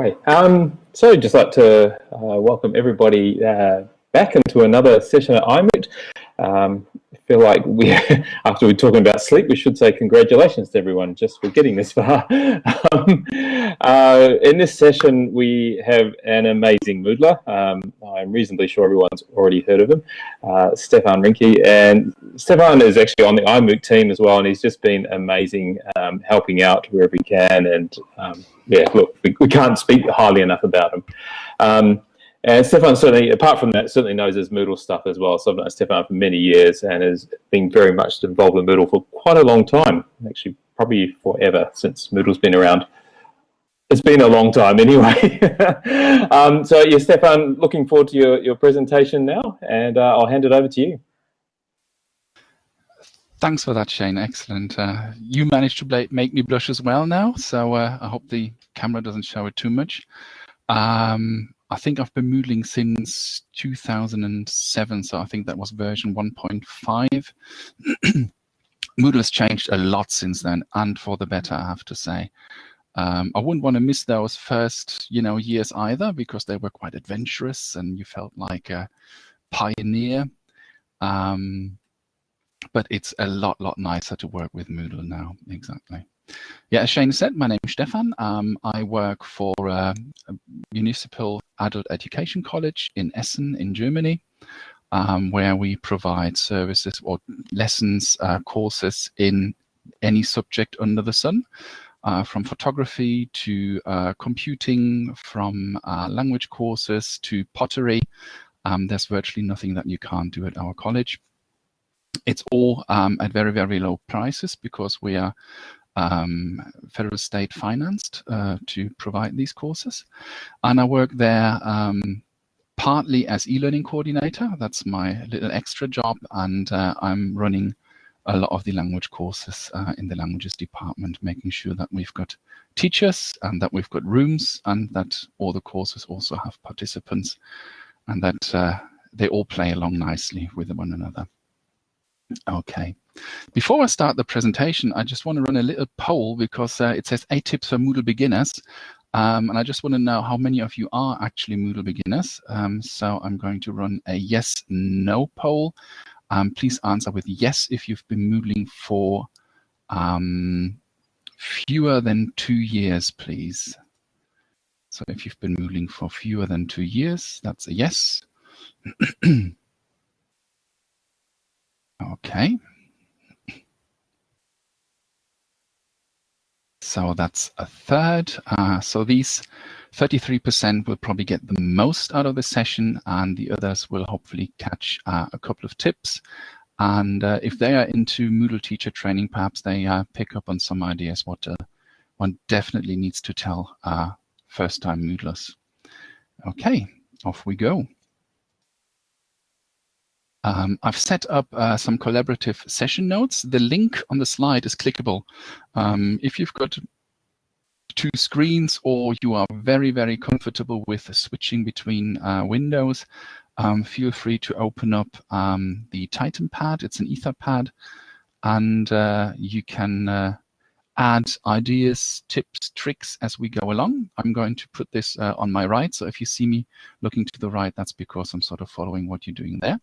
Right. So just like to welcome everybody back into another session at iMoot. I feel like after we're talking about sleep, we should say congratulations to everyone just for getting this far. In this session, we have an amazing Moodler. I'm reasonably sure everyone's already heard of him, Stephan Rinke. And Stephan is actually on the iMoot team as well, and he's just been amazing, helping out wherever he can. And yeah, look, we can't speak highly enough about him. And Stephan certainly, apart from that, certainly knows his Moodle stuff as well. So I've known Stephan for many years and has been very much involved in Moodle for quite a long time, actually probably forever since Moodle's been around. It's been a long time anyway. So yeah, Stephan, looking forward to your presentation now, and I'll hand it over to you. Thanks for that, Shane. Excellent. You managed to make me blush as well now, so I hope the camera doesn't show it too much. I think I've been Moodling since 2007, so I think that was version 1.5. Moodle has changed a lot since then, and for the better, I have to say. I wouldn't want to miss those first, years either, because they were quite adventurous, and you felt like a pioneer. But it's a lot nicer to work with Moodle now. Exactly. Yeah, as Shane said, my name is Stephan. I work for a municipal adult education college in Essen in Germany, where we provide services or lessons, courses in any subject under the sun, from photography to computing, from language courses to pottery. There's virtually nothing that you can't do at our college. It's all at very low prices because we are federal state financed to provide these courses. And I work there partly as e-learning coordinator. That's my little extra job. And I'm running a lot of the language courses in the languages department, making sure that we've got teachers and that we've got rooms and that all the courses also have participants and that they all play along nicely with one another. Okay. Before I start the presentation, I just want to run a little poll because it says 8 tips for Moodle beginners. And I just want to know how many of you are actually Moodle beginners. So I'm going to run a yes/no poll. Please answer with yes if you've been Moodling for fewer than 2 years, please. So if you've been Moodling for fewer than 2 years, that's a yes. Okay. So that's a third. So these 33% will probably get the most out of the session, and the others will hopefully catch a couple of tips. And if they are into Moodle teacher training, perhaps they pick up on some ideas what one definitely needs to tell first-time Moodlers. Okay, off we go. I've set up some collaborative session notes. The link on the slide is clickable. If you've got 2 screens or you are very comfortable with switching between windows, feel free to open up the Titan pad. It's an ether pad, and you can add ideas, tips, tricks as we go along. I'm going to put this on my right, so if you see me looking to the right, that's because I'm sort of following what you're doing there.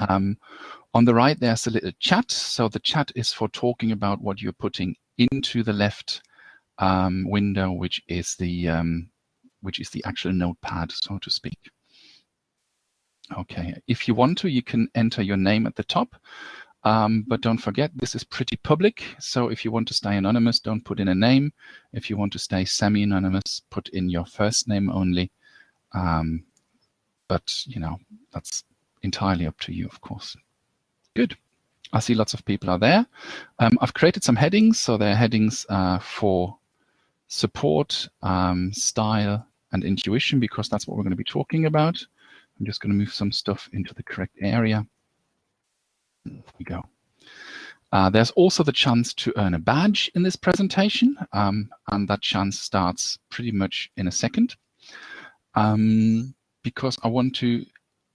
On the right, there's a little chat. So the chat is for talking about what you're putting into the left window, which is the actual notepad, so to speak. Okay, if you want to, you can enter your name at the top, but don't forget this is pretty public. So if you want to stay anonymous, don't put in a name. If you want to stay semi-anonymous, put in your first name only. But that's entirely up to you, of course. Good. I see lots of people are there. I've created some headings. So there are headings for support, style, and intuition, because that's what we're going to be talking about. I'm just going to move some stuff into the correct area. There we go. There's also the chance to earn a badge in this presentation, and that chance starts pretty much in a second. Because I want to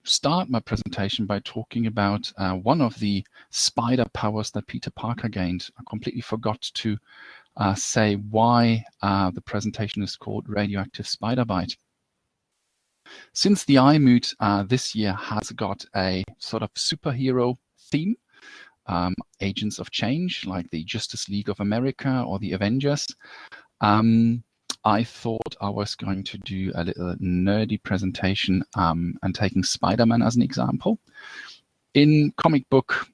start my presentation by talking about one of the spider powers that Peter Parker gained. I completely forgot to say why the presentation is called Radioactive Spider Bite. Since the iMoot this year has got a sort of superhero theme, agents of change like the Justice League of America or the Avengers, I thought I was going to do a little nerdy presentation and taking Spider-Man as an example. In comic book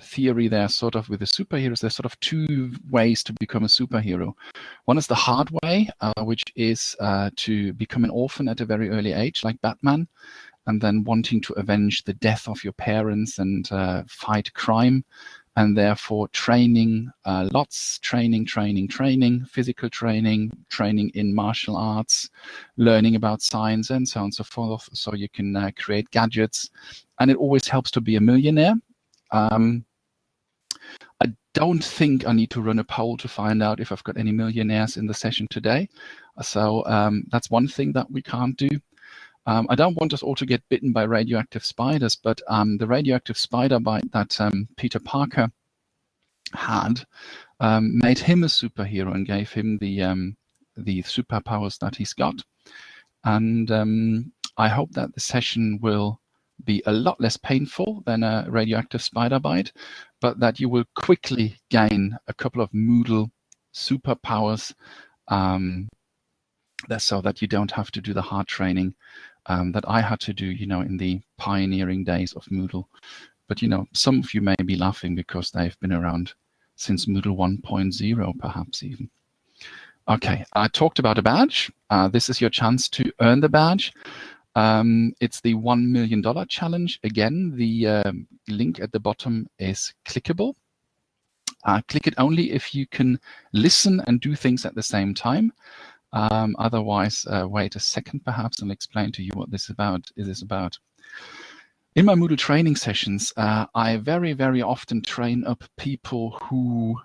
theory, there's sort of, with the superheroes, there's sort of two ways to become a superhero. One is the hard way, which is to become an orphan at a very early age, like Batman, and then wanting to avenge the death of your parents and fight crime, and therefore training, training, physical training in martial arts, learning about science, and so on and so forth, so you can create gadgets. And it always helps to be a millionaire. I don't think I need to run a poll to find out if I've got any millionaires in the session today. So that's one thing that we can't do. I don't want us all to get bitten by radioactive spiders, but the radioactive spider bite that Peter Parker had made him a superhero and gave him the superpowers that he's got. And I hope that the session will be a lot less painful than a radioactive spider bite, but that you will quickly gain a couple of Moodle superpowers, so that you don't have to do the hard training that I had to do, in the pioneering days of Moodle. But, some of you may be laughing because they've been around since Moodle 1.0, perhaps even. Okay, I talked about a badge. This is your chance to earn the badge. It's the $1 million challenge. Again, the link at the bottom is clickable. Click it only if you can listen and do things at the same time. Otherwise, wait a second, perhaps, and I'll explain to you what this is about. In my Moodle training sessions, I very, very often train up people who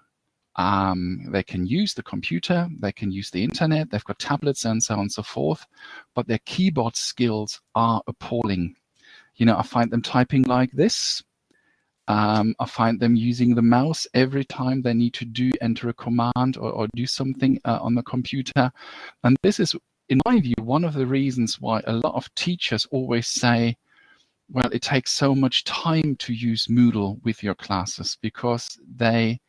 they can use the computer, they can use the internet, they've got tablets and so on and so forth, but their keyboard skills are appalling. I find them typing like this. I find them using the mouse every time they need to enter a command or do something on the computer. And this is, in my view, one of the reasons why a lot of teachers always say, well, it takes so much time to use Moodle with your classes, because they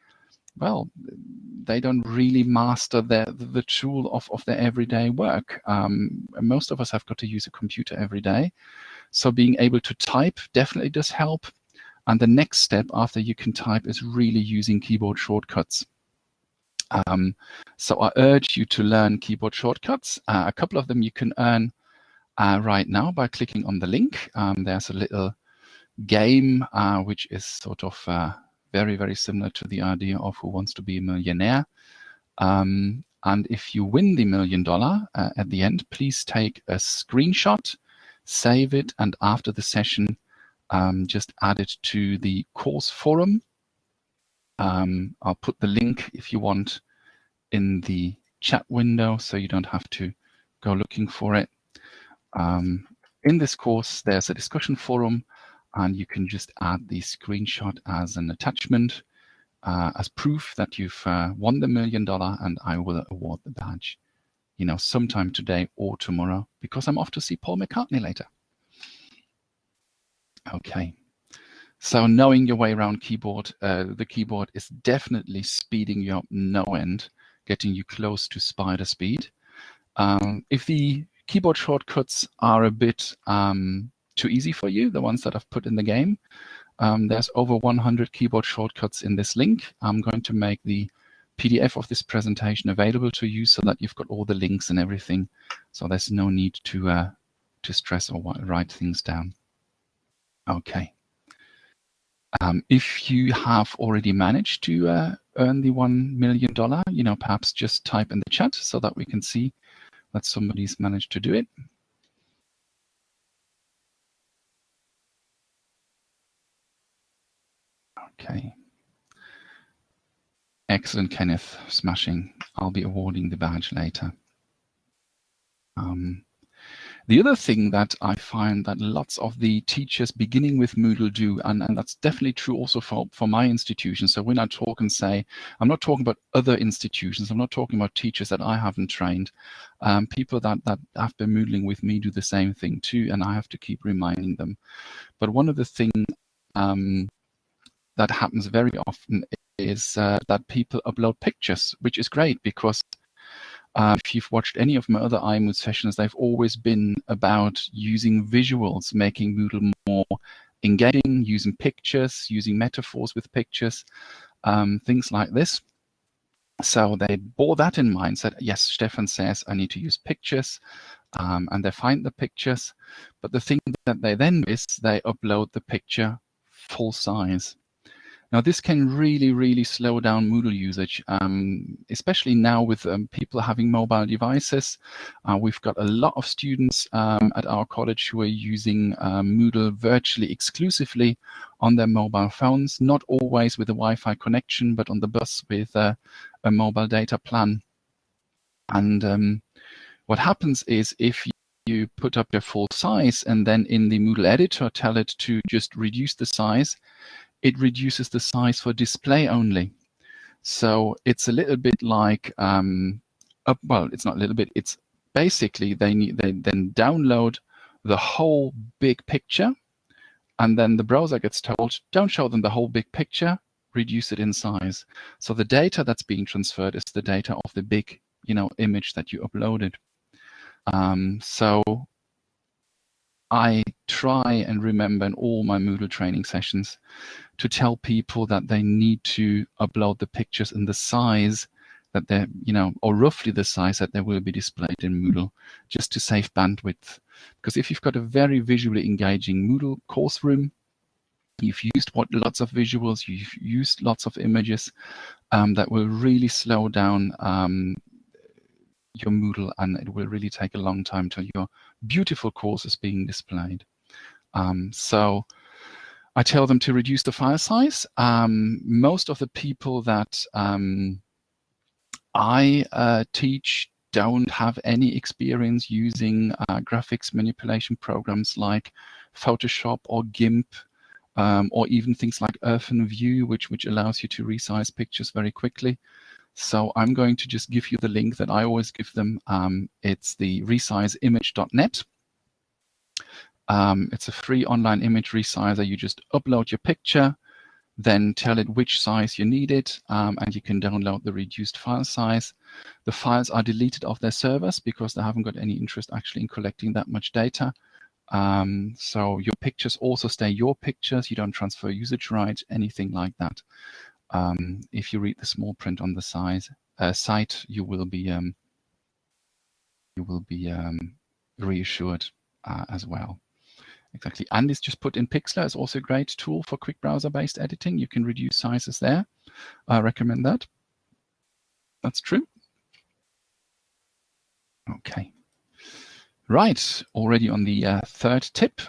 don't really master the tool of their everyday work. Most of us have got to use a computer every day. So being able to type definitely does help. And the next step after you can type is really using keyboard shortcuts. So I urge you to learn keyboard shortcuts. A couple of them you can earn right now by clicking on the link. There's a little game which is sort of very, very similar to the idea of Who Wants to Be a Millionaire. And if you win the $1 million at the end, please take a screenshot, save it, and after the session, just add it to the course forum. I'll put the link, if you want, in the chat window, so you don't have to go looking for it. In this course, there's a discussion forum, and you can just add the screenshot as an attachment, as proof that you've won the $1 million, and I will award the badge, sometime today or tomorrow, because I'm off to see Paul McCartney later. Okay, so knowing your way around the keyboard is definitely speeding you up no end, getting you close to spider speed. If the keyboard shortcuts are a bit too easy for you, the ones that I've put in the game, there's over 100 keyboard shortcuts in this link. I'm going to make the PDF of this presentation available to you so that you've got all the links and everything. So there's no need to stress or write things down. Okay. If you have already managed to earn the $1 million, perhaps just type in the chat so that we can see that somebody's managed to do it. Okay. Excellent, Kenneth. Smashing. I'll be awarding the badge later. The other thing that I find that lots of the teachers beginning with Moodle do, and that's definitely true also for my institution. So when I talk and say, I'm not talking about other institutions, I'm not talking about teachers that I haven't trained. People that have been Moodling with me do the same thing too, and I have to keep reminding them. But one of the things that happens very often is that people upload pictures, which is great because if you've watched any of my other iMoot sessions, they've always been about using visuals, making Moodle more engaging, using pictures, using metaphors with pictures, things like this. So they bore that in mind, said, yes, Stephan says I need to use pictures, and they find the pictures. But the thing that they then do is they upload the picture full size. Now, this can really, really slow down Moodle usage, especially now with people having mobile devices. We've got a lot of students at our college who are using Moodle virtually exclusively on their mobile phones, not always with a Wi-Fi connection, but on the bus with a mobile data plan. And what happens is if you put up your full size and then in the Moodle editor tell it to just reduce the size, it reduces the size for display only. So it's a little bit like, well, it's not a little bit, it's basically they then download the whole big picture, and then the browser gets told, don't show them the whole big picture, reduce it in size. So the data that's being transferred is the data of the big, image that you uploaded. So I try and remember in all my Moodle training sessions to tell people that they need to upload the pictures in the size that they're, or roughly the size that they will be displayed in Moodle, just to save bandwidth. Because if you've got a very visually engaging Moodle course room, you've used lots of visuals, you've used lots of images, that will really slow down your Moodle, and it will really take a long time till your beautiful course is being displayed. So I tell them to reduce the file size. Most of the people that I teach don't have any experience using graphics manipulation programs like Photoshop or GIMP, or even things like OpenView, which allows you to resize pictures very quickly. So I'm going to just give you the link that I always give them. It's the resizeimage.net. It's a free online image resizer. You just upload your picture, then tell it which size you need it, and you can download the reduced file size. The files are deleted off their servers because they haven't got any interest actually in collecting that much data. So your pictures also stay your pictures. You don't transfer usage rights, anything like that. If you read the small print on the site, you will be reassured as well. Exactly. And it's just put in Pixlr. It's also a great tool for quick browser-based editing. You can reduce sizes there. I recommend that. That's true. Okay. Right. Already on the third tip.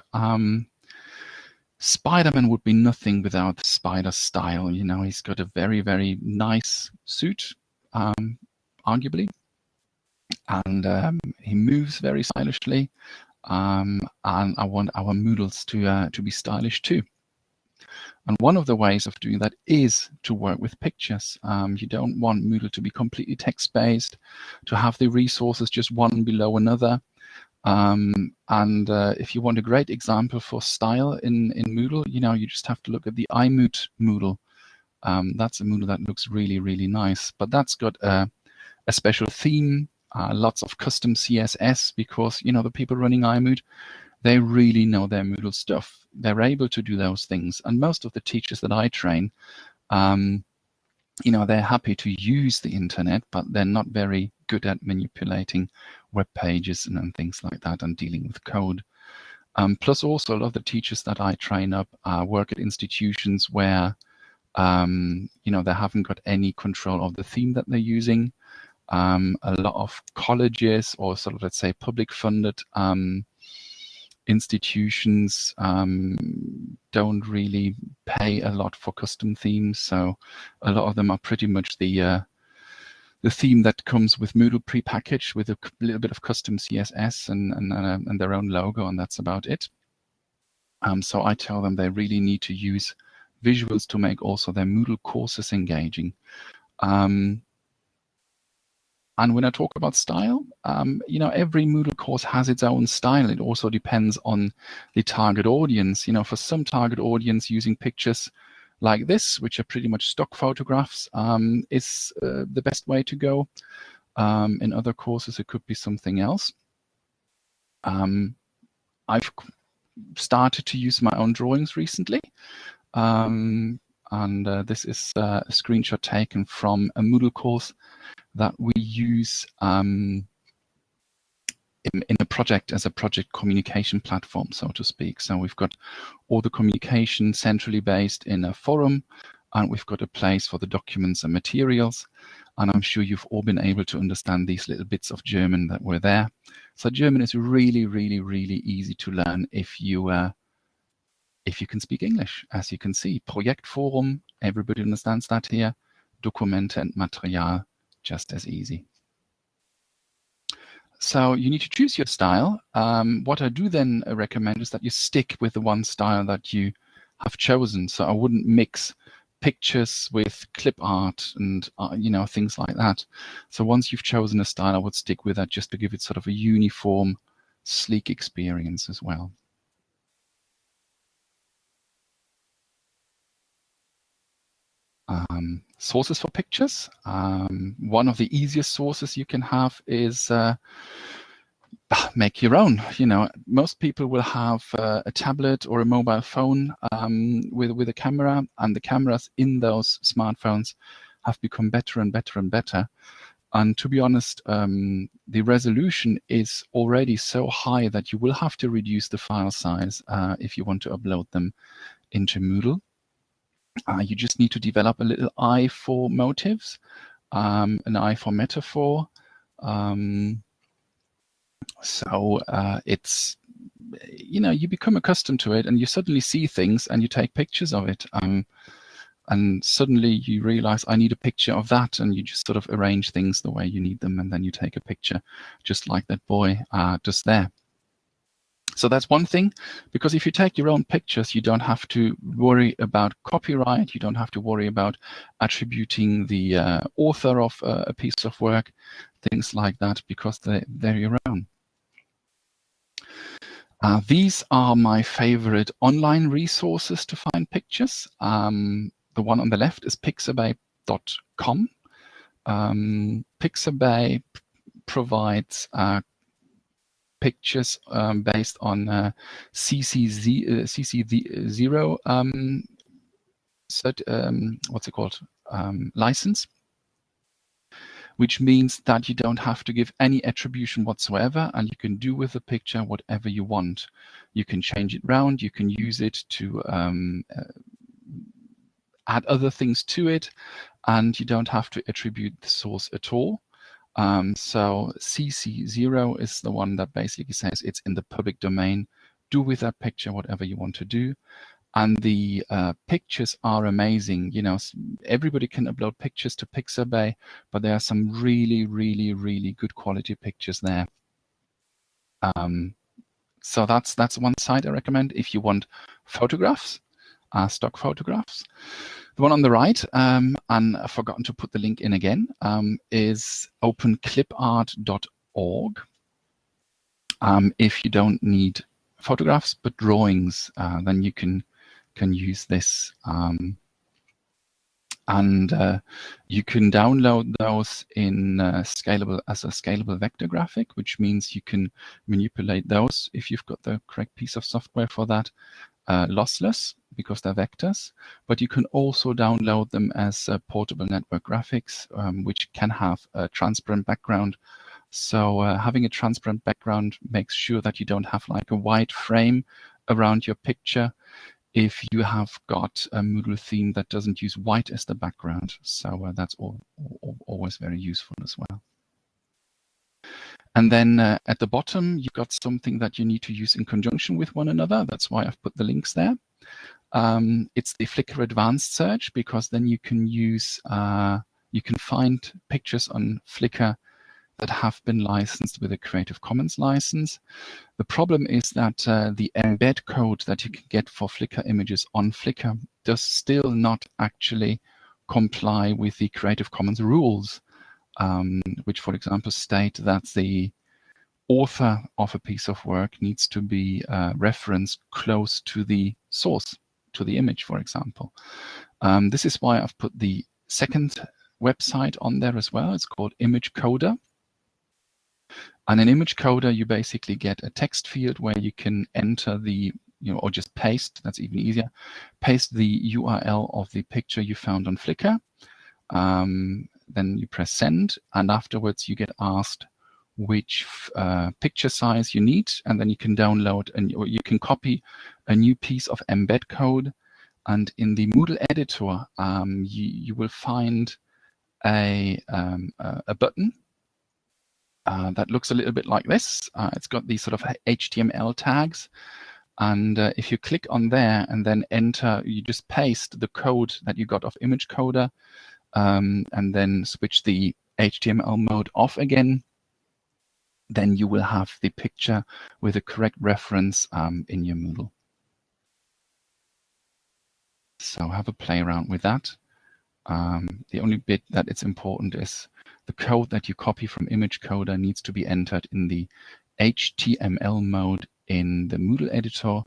Spider-Man would be nothing without Spider style. He's got a very, very nice suit, arguably. And he moves very stylishly. And I want our Moodles to be stylish too. And one of the ways of doing that is to work with pictures. You don't want Moodle to be completely text-based, to have the resources just one below another. If you want a great example for style in Moodle, you just have to look at the iMoot Moodle. That's a Moodle that looks really, really nice. But that's got a special theme, lots of custom CSS, because, the people running iMoot, they really know their Moodle stuff. They're able to do those things. And most of the teachers that I train, they're happy to use the internet, but they're not very good at manipulating web pages and things like that and dealing with code. Plus also a lot of the teachers that I train up work at institutions where, they haven't got any control of the theme that they're using. A lot of colleges or sort of, let's say, public funded institutions don't really pay a lot for custom themes, so a lot of them are pretty much the theme that comes with Moodle prepackaged with a little bit of custom CSS and their own logo, and that's about it. So I tell them they really need to use visuals to make also their Moodle courses engaging. And when I talk about style, every Moodle course has its own style. It also depends on the target audience. For some target audience, using pictures like this, which are pretty much stock photographs, is the best way to go. In other courses, it could be something else. I've started to use my own drawings recently. And this is a screenshot taken from a Moodle course that we use in a project as a project communication platform, so to speak. So we've got all the communication centrally based in a forum, and we've got a place for the documents and materials. And I'm sure you've all been able to understand these little bits of German that were there. So German is really, really, really easy to learn if you can speak English. As you can see, Projektforum, everybody understands that here. Dokumente and Material, just as easy. So you need to choose your style. What I do then recommend is that you stick with the one style that you have chosen. So I wouldn't mix pictures with clip art and things like that. So once you've chosen a style, I would stick with that just to give it sort of a uniform, sleek experience as well. Sources for pictures. One of the easiest sources you can have is make your own. Most people will have a tablet or a mobile phone with a camera, and the cameras in those smartphones have become better and better and better. And to be honest, the resolution is already so high that you will have to reduce the file size if you want to upload them into Moodle. You just need to develop a little eye for motives, an eye for metaphor. So it's, you become accustomed to it and you suddenly see things and you take pictures of it. And suddenly you realize I need a picture of that, and you just sort of arrange things the way you need them, and then you take a picture just like that boy does there. So that's one thing, because if you take your own pictures, you don't have to worry about copyright. You don't have to worry about attributing the author of a piece of work, things like that, because they're your own. These are my favorite online resources to find pictures. The one on the left is pixabay.com. Pixabay provides pictures based on CC0 license, which means that you don't have to give any attribution whatsoever, and you can do with the picture whatever you want. You can change it around, you can use it to add other things to it, and you don't have to attribute the source at all. So CC0 is the one that basically says it's in the public domain. Do with that picture whatever you want to do. And the pictures are amazing. Everybody can upload pictures to Pixabay, but there are some really, really, really good quality pictures there. So that's one site I recommend if you want photographs, stock photographs. The one on the right, and I've forgotten to put the link in again, is openclipart.org. If you don't need photographs but drawings, then you can use this. And you can download those in as a scalable vector graphic, which means you can manipulate those if you've got the correct piece of software for that. Lossless because they're vectors, but you can also download them as portable network graphics, which can have a transparent background. So having a transparent background makes sure that you don't have like a white frame around your picture if you have got a Moodle theme that doesn't use white as the background. So that's always very useful as well. And then at the bottom, you've got something that you need to use in conjunction with one another. That's why I've put the links there. It's the Flickr Advanced Search, because then you can use You can find pictures on Flickr that have been licensed with a Creative Commons license. The problem is that the embed code that you can get for Flickr images on Flickr does still not actually comply with the Creative Commons rules, which, for example, state that the author of a piece of work needs to be referenced close to the source, to the image, for example. This is why I've put the second website on there as well. It's called Image Coder. And in Image Coder, you basically get a text field where you can enter the, or just paste, that's even easier, paste the URL of the picture you found on Flickr. Then you press send, and afterwards you get asked which picture size you need, and then you can download or you can copy a new piece of embed code. And in the Moodle editor, you will find a button that looks a little bit like this. It's got these sort of HTML tags. And if you click on there and then enter, you just paste the code that you got off Image Coder, and then switch the HTML mode off again, then you will have the picture with the correct reference in your Moodle. So have a play around with that. The only bit that it's important is the code that you copy from Image Coder needs to be entered in the HTML mode in the Moodle editor,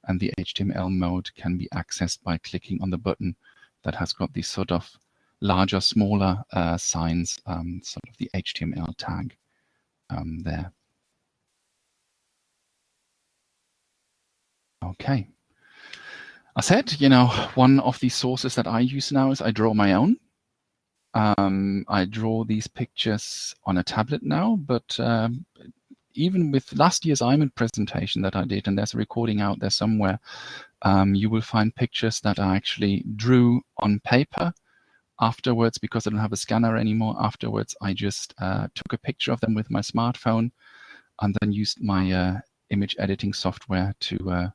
and the HTML mode can be accessed by clicking on the button that has got these sort of larger, smaller signs, sort of the HTML tag there. Okay. I said, one of the sources that I use now is I draw my own. I draw these pictures on a tablet now, but even with last year's iMoot presentation that I did, and there's a recording out there somewhere, you will find pictures that I actually drew on paper. Afterwards, because I don't have a scanner anymore, afterwards I just took a picture of them with my smartphone and then used my image editing software to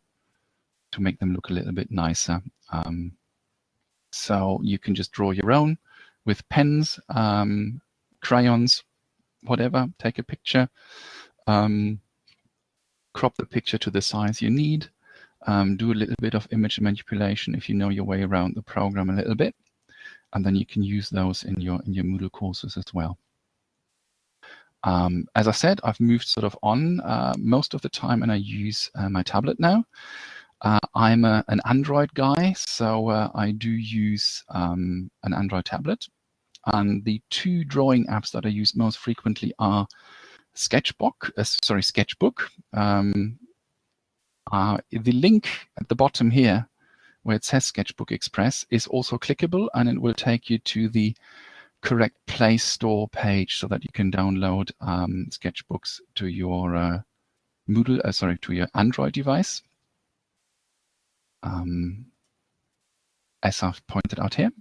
make them look a little bit nicer. So you can just draw your own with pens, crayons, whatever, take a picture, crop the picture to the size you need, do a little bit of image manipulation if you know your way around the program a little bit, and then you can use those in your Moodle courses as well. As I said, I've moved sort of on most of the time, and I use my tablet now. I'm an Android guy, so I do use an Android tablet. And the two drawing apps that I use most frequently are Sketchbook. The link at the bottom here, where it says Sketchbook Express, is also clickable, and it will take you to the correct Play Store page so that you can download sketchbooks to your to your Android device. As I've pointed out here.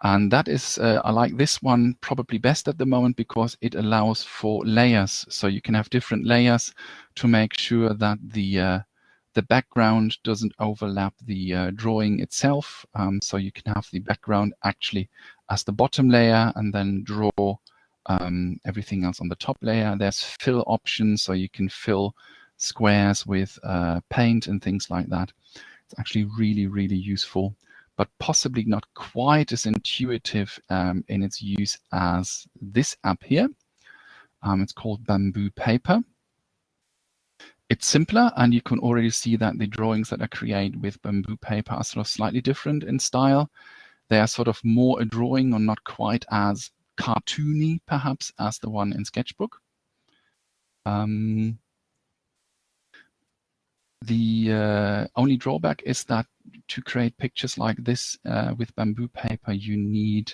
And that is, I like this one probably best at the moment because it allows for layers. So you can have different layers to make sure that the background doesn't overlap the drawing itself. So you can have the background actually as the bottom layer and then draw everything else on the top layer. There's fill options, so you can fill squares with paint and things like that. It's actually really, really useful, but possibly not quite as intuitive in its use as this app here. It's called Bamboo Paper. It's simpler, and you can already see that the drawings that are created with Bamboo Paper are sort of slightly different in style. They are sort of more a drawing, or not quite as cartoony, perhaps, as the one in Sketchbook. The only drawback is that to create pictures like this with Bamboo Paper, you need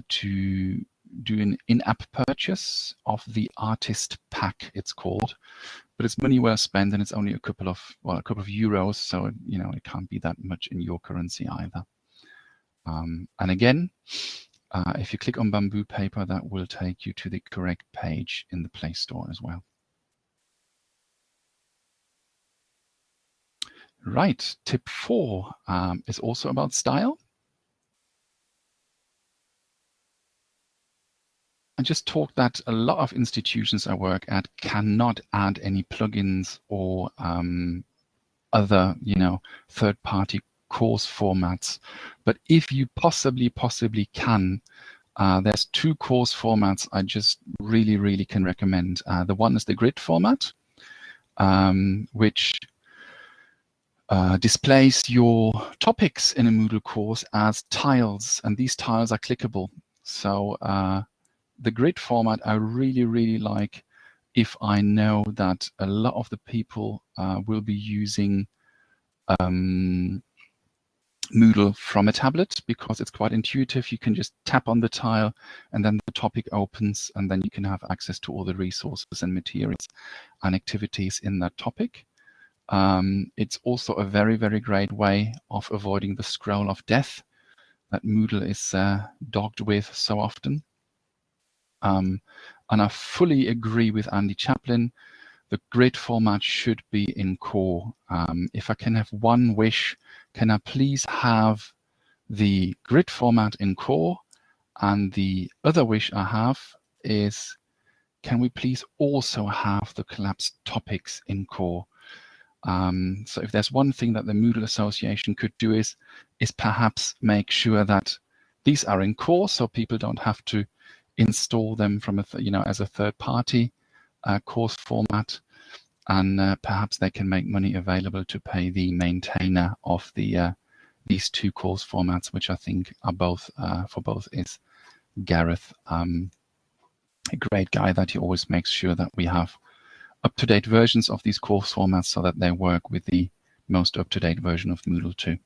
to do an in-app purchase of the artist pack, it's called. But it's money well spent, and it's only a couple of euros, so it can't be that much in your currency either. And again, if you click on Bamboo Paper, that will take you to the correct page in the Play Store as well. Right, tip 4 is also about style. just talked that a lot of institutions I work at cannot add any plugins or other, third-party course formats. But if you possibly can, there's two course formats I just really can recommend. The one is the grid format, which displays your topics in a Moodle course as tiles, and these tiles are clickable. So the grid format I really like if I know that a lot of the people will be using Moodle from a tablet, because it's quite intuitive. You can just tap on the tile and then the topic opens, and then you can have access to all the resources and materials and activities in that topic. It's also a very great way of avoiding the scroll of death that Moodle is dogged with so often. And I fully agree with Andy Chaplin. The grid format should be in core. If I can have one wish, can I please have the grid format in core? And the other wish I have is, can we please also have the collapsed topics in core? So if there's one thing that the Moodle Association could do is perhaps make sure that these are in core, so people don't have to install them from as a third-party course format, and perhaps they can make money available to pay the maintainer of these two course formats, which I think are both for both is Gareth, a great guy that he always makes sure that we have up-to-date versions of these course formats so that they work with the most up-to-date version of Moodle 2.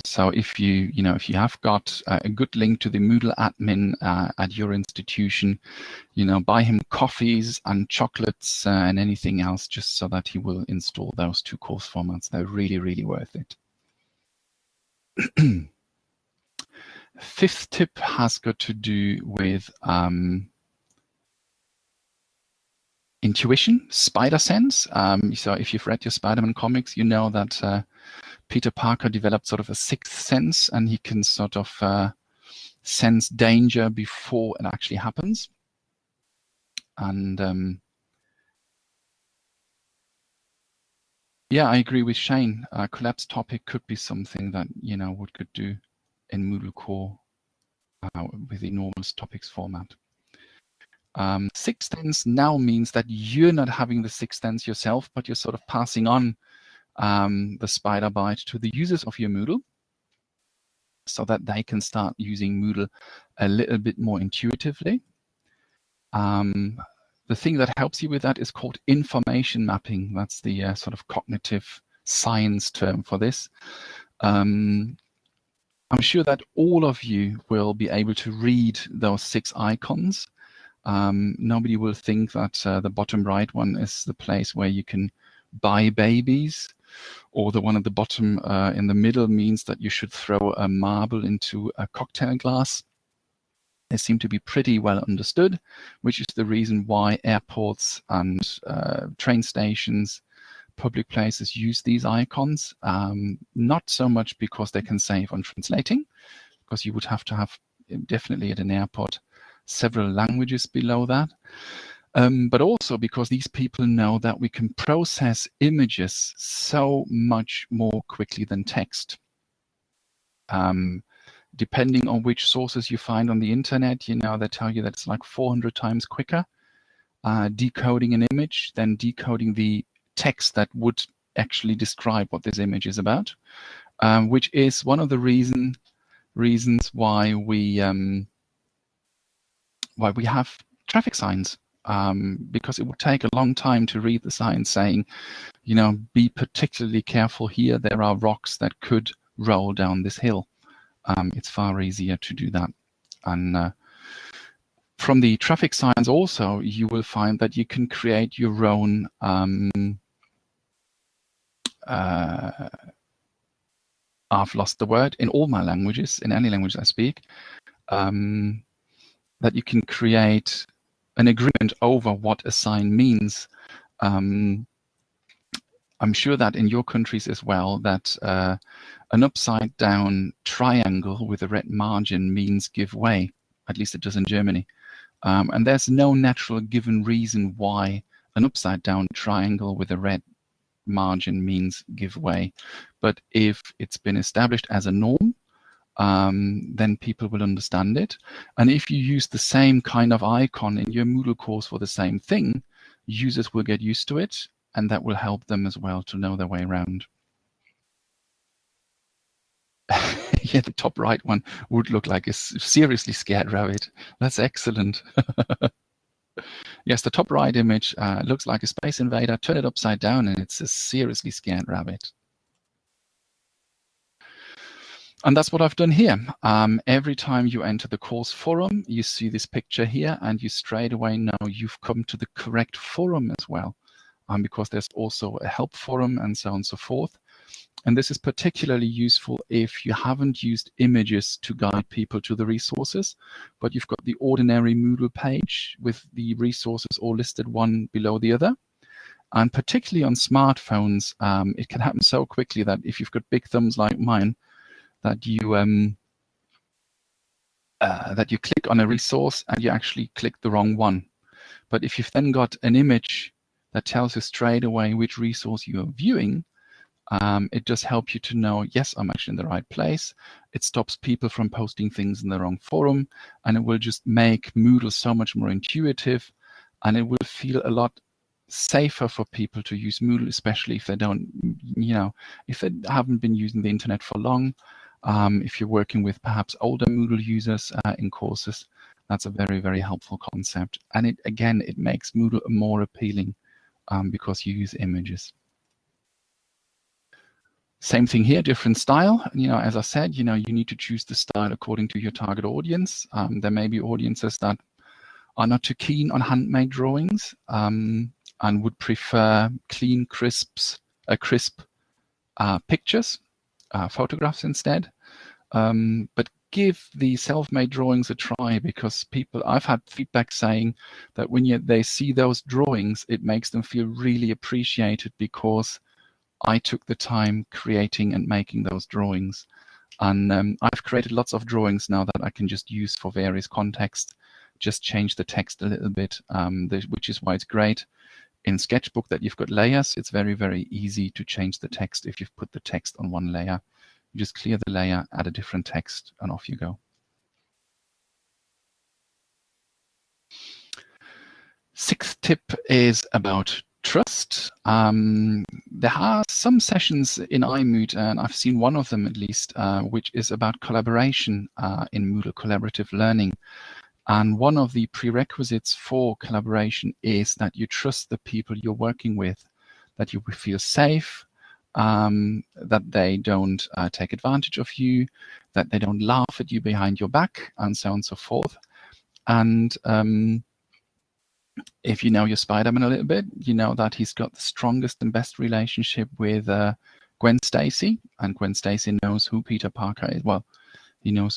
So if you have got a good link to the Moodle admin at your institution, buy him coffees and chocolates and anything else, just so that he will install those two course formats. They're really worth it. Fifth tip has got to do with intuition, spider sense. So if you've read your Spider-Man comics, you know that Peter Parker developed sort of a sixth sense, and he can sort of sense danger before it actually happens. And yeah, I agree with Shane. Collapsed topic could be something that we could do in Moodle Core with the normal topics format. Sixth sense now means that you're not having the sixth sense yourself, but you're sort of passing on the spider bite to the users of your Moodle, so that they can start using Moodle a little bit more intuitively. The thing that helps you with that is called information mapping. That's the sort of cognitive science term for this. I'm sure that all of you will be able to read those 6 icons. Nobody will think that the bottom right one is the place where you can buy babies, or the one at the bottom in the middle means that you should throw a marble into a cocktail glass. They seem to be pretty well understood, which is the reason why airports and train stations, public places use these icons. Not so much because they can save on translating, because you would have to have, definitely at an airport, several languages below that. But also because these people know that we can process images so much more quickly than text. Depending on which sources you find on the internet, they tell you that it's like 400 times quicker decoding an image than decoding the text that would actually describe what this image is about, which is one of the reasons why we have traffic signs, because it would take a long time to read the sign saying, be particularly careful here, there are rocks that could roll down this hill. It's far easier to do that. And from the traffic signs also, you will find that you can create your own I've lost the word, in all my languages, in any language I speak, that you can create an agreement over what a sign means. I'm sure that in your countries as well, that an upside down triangle with a red margin means give way. At least it does in Germany. And there's no natural given reason why an upside down triangle with a red margin means give way. But if it's been established as a norm, then people will understand it. And if you use the same kind of icon in your Moodle course for the same thing, users will get used to it, and that will help them as well to know their way around. Yeah, the top right one would look like a seriously scared rabbit. That's excellent. Yes, the top right image looks like a space invader. Turn it upside down and it's a seriously scared rabbit. And that's what I've done here. Every time you enter the course forum, you see this picture here, and you straight away know you've come to the correct forum as well, because there's also a help forum and so on and so forth. And this is particularly useful if you haven't used images to guide people to the resources, but you've got the ordinary Moodle page with the resources all listed one below the other. And particularly on smartphones, it can happen so quickly that if you've got big thumbs like mine, that you click on a resource and you actually click the wrong one. But if you've then got an image that tells you straight away which resource you are viewing, it does help you to know, yes, I'm actually in the right place. It stops people from posting things in the wrong forum, and it will just make Moodle so much more intuitive, and it will feel a lot safer for people to use Moodle, especially if they don't, if they haven't been using the internet for long. If you're working with perhaps older Moodle users in courses, that's a very, very helpful concept. And it makes Moodle more appealing because you use images. Same thing here, different style. As I said, you need to choose the style according to your target audience. There may be audiences that are not too keen on handmade drawings and would prefer clean, crisp pictures, photographs instead. But give the self-made drawings a try, because I've had feedback saying that when they see those drawings, it makes them feel really appreciated because I took the time creating and making those drawings. And I've created lots of drawings now that I can just use for various contexts, just change the text a little bit, which is why it's great in Sketchbook that you've got layers. It's very, very easy to change the text if you've put the text on one layer. You just clear the layer, add a different text, and off you go. Sixth tip is about trust. There are some sessions in iMoot, and I've seen one of them at least, which is about collaboration in Moodle collaborative learning. And one of the prerequisites for collaboration is that you trust the people you're working with, that you feel safe, that they don't take advantage of you, that they don't laugh at you behind your back, and so on and so forth. And if you know your Spider-Man a little bit, you know that he's got the strongest and best relationship with Gwen Stacy, and Gwen Stacy knows who Peter Parker is. Well,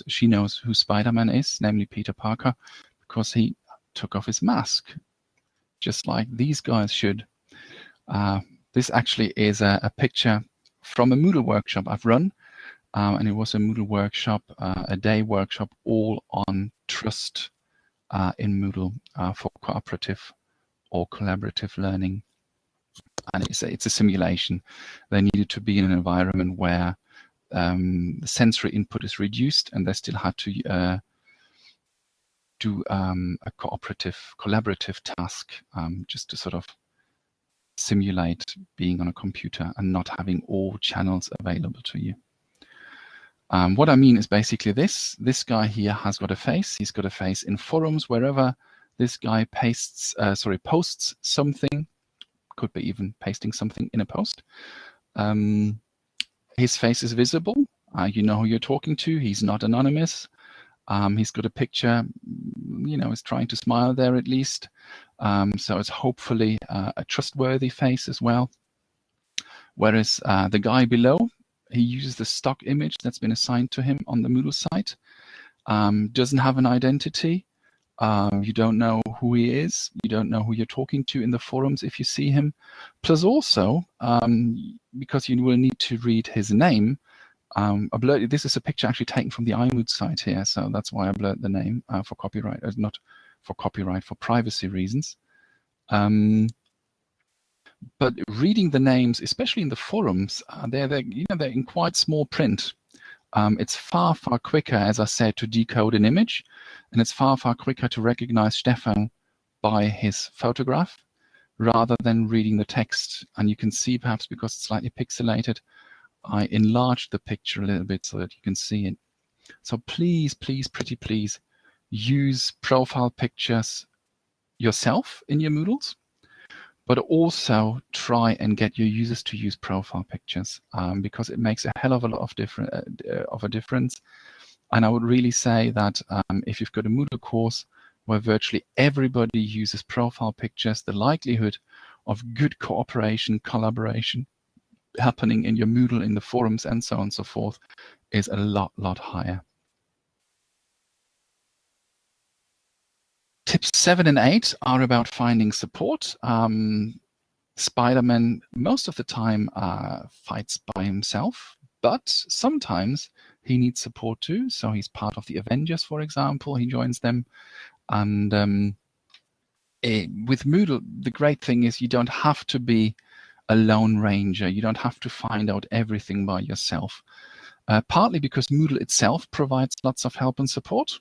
she knows who Spider-Man is, namely Peter Parker, because he took off his mask, just like these guys should. This actually is a picture from a Moodle workshop I've run, and it was a Moodle workshop, a day workshop, all on trust in Moodle for cooperative or collaborative learning. And it's a simulation. They needed to be in an environment where the sensory input is reduced, and they still had to do a collaborative task, just to sort of simulate being on a computer and not having all channels available to you. What I mean is basically this guy here has got a face. He's got a face in forums. Wherever this guy posts something, could be even pasting something in a post, his face is visible. You know who you're talking to. He's not anonymous. He's got a picture, is trying to smile there at least. So it's hopefully a trustworthy face as well. Whereas the guy below, he uses the stock image that's been assigned to him on the Moodle site, doesn't have an identity, You don't know who he is. You don't know who you're talking to in the forums if you see him. Plus also, because you will need to read his name, I blurred, this is a picture actually taken from the iMoot site here, so that's why I blurred the name for copyright, not for copyright, for privacy reasons. But reading the names, especially in the forums, they're in quite small print. It's far quicker, as I said, to decode an image, and it's far quicker to recognize Stephan by his photograph rather than reading the text. And you can see, perhaps because it's slightly pixelated, I enlarged the picture a little bit so that you can see it. So please, pretty please, use profile pictures yourself in your Moodles, but also try and get your users to use profile pictures because it makes a hell of a lot of a difference. And I would really say that if you've got a Moodle course where virtually everybody uses profile pictures, the likelihood of good cooperation, collaboration happening in your Moodle, in the forums, and so on and so forth is a lot higher. Tips 7 and 8 are about finding support. Spider-Man most of the time fights by himself, but sometimes he needs support too. So he's part of the Avengers, for example. He joins them. And with Moodle, the great thing is you don't have to be a lone ranger. You don't have to find out everything by yourself. Partly because Moodle itself provides lots of help and support.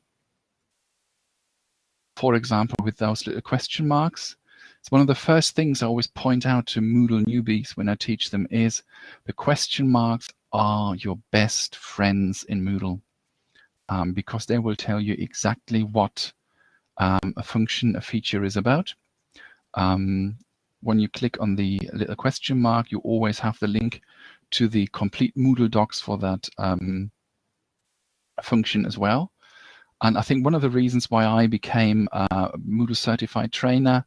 For example, with those little question marks. It's one of the first things I always point out to Moodle newbies when I teach them is the question marks are your best friends in Moodle because they will tell you exactly what a function, a feature is about. When you click on the little question mark, you always have the link to the complete Moodle docs for that function as well. And I think one of the reasons why I became a Moodle certified trainer,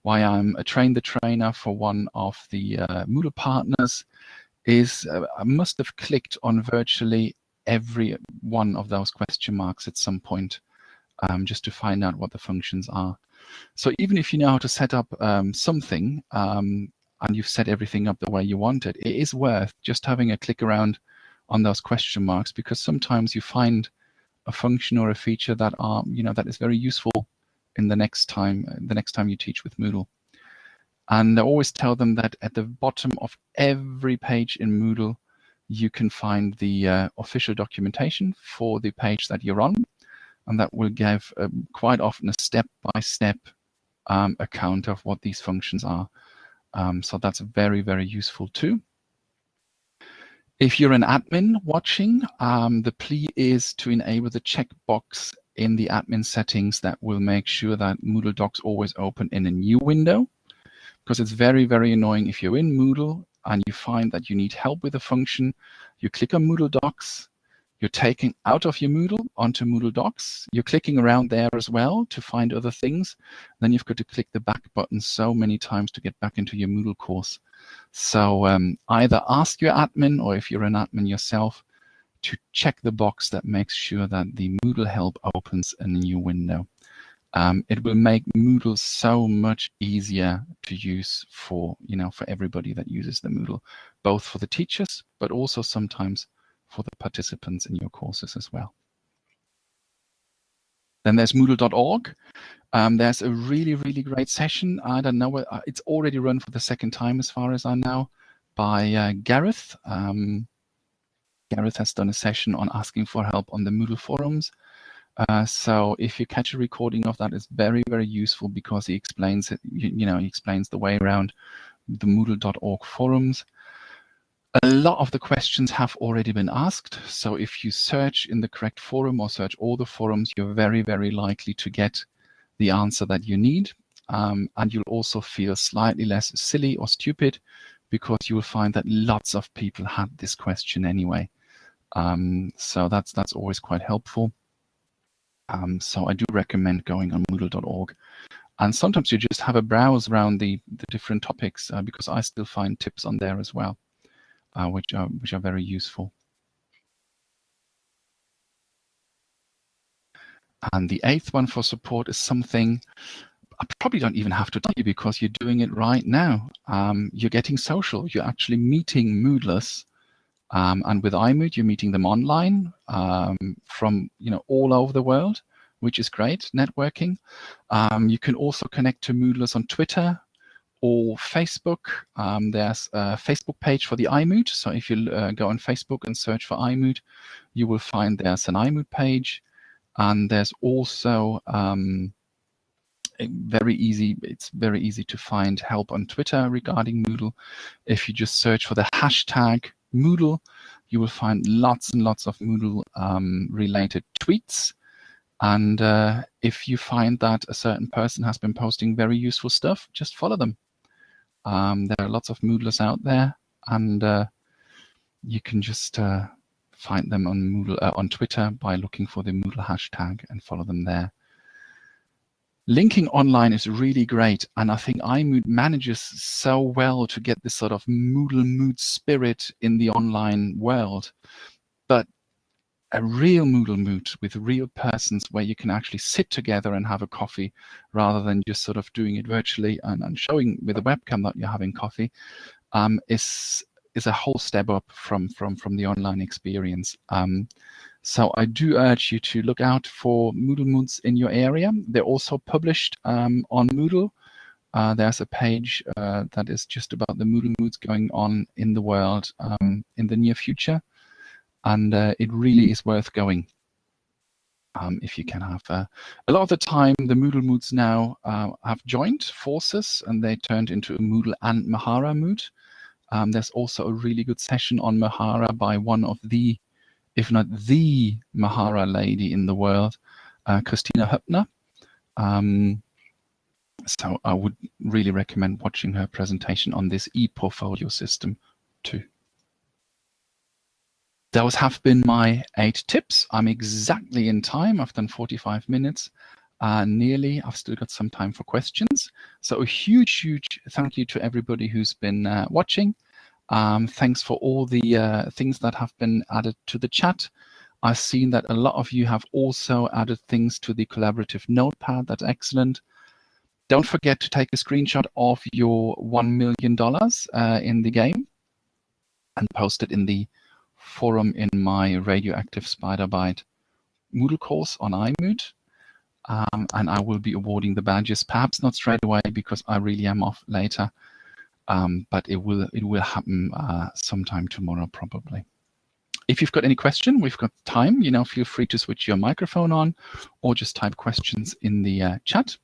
why I'm a train the trainer for one of the Moodle partners, is I must have clicked on virtually every one of those question marks at some point just to find out what the functions are. So even if you know how to set up something and you've set everything up the way you want it, it is worth just having a click around on those question marks because sometimes you find a function or a feature that are that is very useful in the next time you teach with Moodle. And I always tell them that at the bottom of every page in Moodle you can find the official documentation for the page that you're on, and that will give quite often a step-by-step account of what these functions are. So that's very useful too. If you're an admin watching, the plea is to enable the checkbox in the admin settings that will make sure that Moodle Docs always open in a new window, because it's very annoying if you're in Moodle and you find that you need help with a function. You click on Moodle Docs, you're taken out of your Moodle onto Moodle Docs. You're clicking around there as well to find other things. Then you've got to click the back button so many times to get back into your Moodle course. So either ask your admin, or if you're an admin yourself, to check the box that makes sure that the Moodle help opens in a new window. It will make Moodle so much easier to use for everybody that uses the Moodle, both for the teachers, but also sometimes for the participants in your courses as well. Then there's Moodle.org. There's a really great session. I don't know, it's already run for the second time as far as I know, by Gareth. Gareth has done a session on asking for help on the Moodle forums. So if you catch a recording of that, it's very useful because he explains it. He explains the way around the Moodle.org forums. A lot of the questions have already been asked. So if you search in the correct forum or search all the forums, you're very likely to get the answer that you need. And you'll also feel slightly less silly or stupid because you will find that lots of people had this question anyway. So that's always quite helpful. So I do recommend going on Moodle.org. And sometimes you just have a browse around the different topics because I still find tips on there as well, which are very useful. And the 8th one for support is something I probably don't even have to tell you because you're doing it right now. You're getting social. You're actually meeting Moodlers. And with iMoot, you're meeting them online from all over the world, which is great, networking. You can also connect to Moodlers on Twitter or Facebook. There's a Facebook page for the iMoot. So if you go on Facebook and search for iMoot, you will find there's an iMoot page. And there's also it's very easy to find help on Twitter regarding Moodle. If you just search for the hashtag Moodle, you will find lots and lots of Moodle related tweets. And if you find that a certain person has been posting very useful stuff, just follow them. There are lots of Moodlers out there, and you can just find them on Moodle on Twitter by looking for the Moodle hashtag and follow them there. Linking online is really great, and I think iMoot manages so well to get this sort of Moodle mood spirit in the online world. But a real Moodle mood with real persons where you can actually sit together and have a coffee rather than just sort of doing it virtually and showing with a webcam that you're having coffee is a whole step up from the online experience. So I do urge you to look out for Moodle Moods in your area. They're also published on Moodle. There's a page that is just about the Moodle Moods going on in the world in the near future. And it really is worth going if you can have. A lot of the time, the Moodle Moods now have joined forces and they turned into a Moodle and Mahara mood. There's also a really good session on Mahara by one of the, if not the Mahara lady in the world, Christina Höppner. So I would really recommend watching her presentation on this e-portfolio system too. Those have been my 8 tips. I'm exactly in time. I've done 45 minutes nearly. I've still got some time for questions. So a huge, huge thank you to everybody who's been watching. Thanks for all the things that have been added to the chat. I've seen that a lot of you have also added things to the collaborative notepad. That's excellent. Don't forget to take a screenshot of your $1 million in the game and post it in the forum in my Radioactive SpiderBite Moodle course on iMoot. And I will be awarding the badges, perhaps not straight away because I really am off later. But it will happen sometime tomorrow probably. If you've got any question, we've got time. Feel free to switch your microphone on or just type questions in the chat.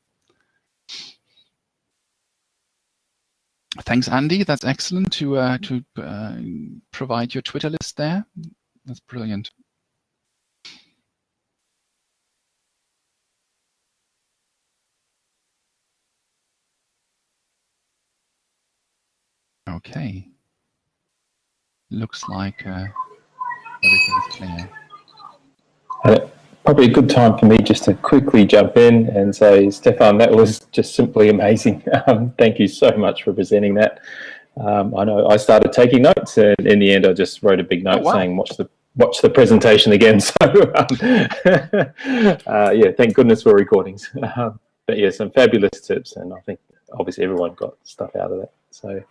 Thanks, Andy. That's excellent to provide your Twitter list there. That's brilliant. Okay. Looks like everything is clear. Probably a good time for me just to quickly jump in and say, Stephan, that was just simply amazing. Thank you so much for presenting that. I know I started taking notes, and in the end, I just wrote a big note saying, watch the presentation again. So, yeah, thank goodness for recordings. But yeah, some fabulous tips, and I think obviously everyone got stuff out of that. So,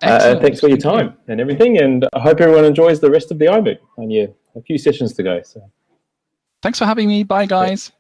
thanks for your time and everything, and I hope everyone enjoys the rest of the iMoot. And yeah, a few sessions to go. So. Thanks for having me. Bye, guys.